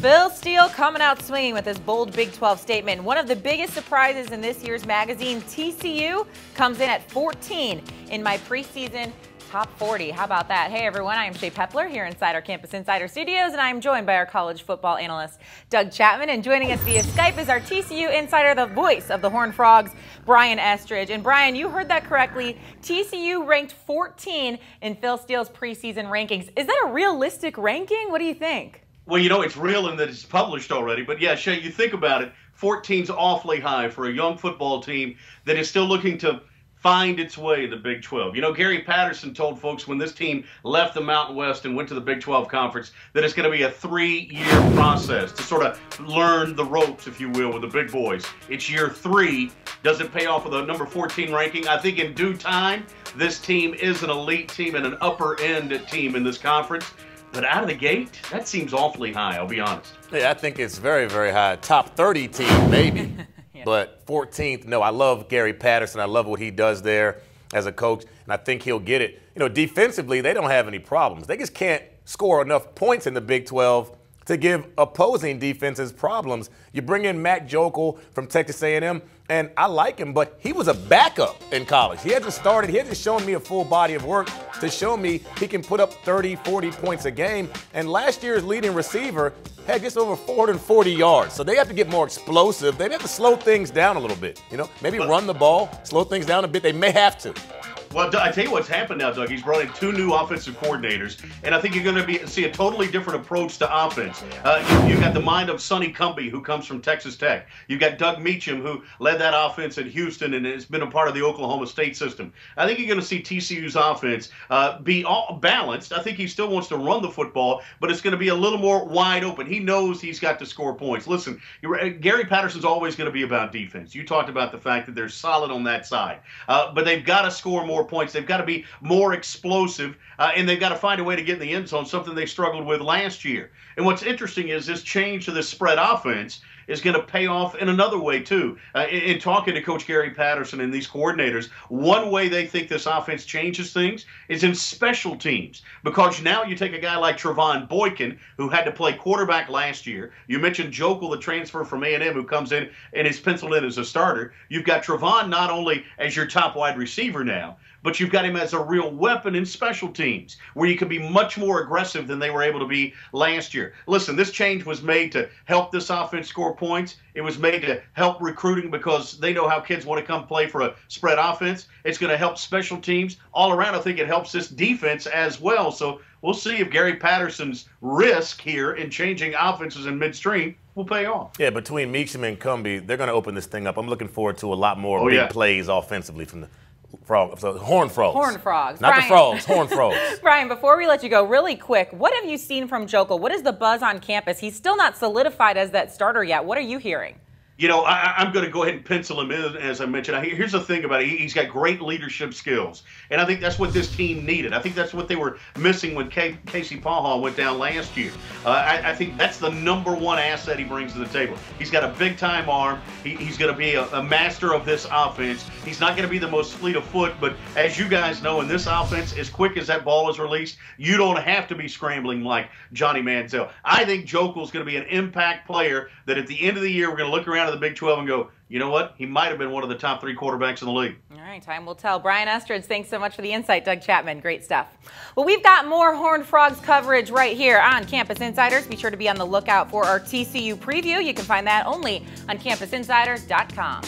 Phil Steele coming out swinging with his bold Big 12 statement. One of the biggest surprises in this year's magazine, TCU, comes in at 14 in my preseason top 40. How about that? Hey everyone, I am Shea Pepler here inside our Campus Insider Studios, and I am joined by our college football analyst, Doug Chapman. And joining us via Skype is our TCU insider, the voice of the Horned Frogs, Brian Estridge. And Brian, you heard that correctly. TCU ranked 14 in Phil Steele's preseason rankings. Is that a realistic ranking? What do you think? Well, you know, it's real in that it's published already. But yeah, Shea, you think about it, 14's awfully high for a young football team that is still looking to find its way in the Big 12. You know, Gary Patterson told folks when this team left the Mountain West and went to the Big 12 Conference that it's going to be a 3-year process to sort of learn the ropes, if you will, with the big boys. It's year 3. Does it pay off with a number 14 ranking? I think in due time, this team is an elite team and an upper-end team in this conference. But out of the gate, that seems awfully high, I'll be honest. Yeah, I think it's very, very high. Top 30 team, maybe. Yeah. But 14th, no, I love Gary Patterson. I love what he does there as a coach, and I think he'll get it. You know, defensively, they don't have any problems. They just can't score enough points in the Big 12 to give opposing defenses problems. You bring in Matt Jokel from Texas A&M, and I like him, but he was a backup in college. He hasn't started. He hasn't shown me a full body of work to show me he can put up 30, 40 points a game. And last year's leading receiver had just over 440 yards. So they have to get more explosive. They have to slow things down a little bit. You know, maybe run the ball, slow things down a bit. They may have to. Well, I tell you what's happened now, Doug. He's brought in 2 new offensive coordinators, and I think you're going to see a totally different approach to offense. You've got the mind of Sonny Cumbie, who comes from Texas Tech. You've got Doug Meacham, who led that offense in Houston and has been a part of the Oklahoma State system. I think you're going to see TCU's offense be all balanced. I think he still wants to run the football, but it's going to be a little more wide open. He knows he's got to score points. Listen, Gary Patterson's always going to be about defense. You talked about the fact that they're solid on that side, but they've got to score more points. They've got to be more explosive, and they've got to find a way to get in the end zone, something they struggled with last year. And what's interesting is this change to this spread offense is going to pay off in another way, too. In talking to Coach Gary Patterson and these coordinators, one way they think this offense changes things is in special teams. Because now you take a guy like Trevone Boykin, who had to play quarterback last year. You mentioned Jokel, the transfer from A&M, who comes in and is penciled in as a starter. You've got Trevone not only as your top wide receiver now, but you've got him as a real weapon in special teams, where you can be much more aggressive than they were able to be last year. Listen, this change was made to help this offense score points. It was made to help recruiting because they know how kids want to come play for a spread offense. It's going to help special teams. All around, I think it helps this defense as well. So we'll see if Gary Patterson's risk here in changing offenses in midstream will pay off. Yeah, between Meacham and Cumbie, they're going to open this thing up. I'm looking forward to a lot more big plays offensively from the Horned Frogs. Horned Frogs. Not Brian. the Frogs, Horned Frogs. Brian, before we let you go, really quick, what have you seen from Jokel? What is the buzz on campus? He's still not solidified as that starter yet. What are you hearing? You know, I'm going to go ahead and pencil him in, as I mentioned. Here's the thing about it. He's got great leadership skills, and I think that's what this team needed. I think that's what they were missing when Casey Paha went down last year. I think that's the #1 asset he brings to the table. He's got a big-time arm. He's going to be a master of this offense. He's not going to be the most fleet of foot, but as you guys know, in this offense, as quick as that ball is released, you don't have to be scrambling like Johnny Manziel. I think Jokel's going to be an impact player that at the end of the year, we're going to look around to the Big 12 and go, you know what? He might have been one of the top 3 quarterbacks in the league. All right, time will tell. Brian Estridge, thanks so much for the insight. Doug Chapman, great stuff. Well, we've got more Horned Frogs coverage right here on Campus Insiders. Be sure to be on the lookout for our TCU preview. You can find that only on CampusInsiders.com.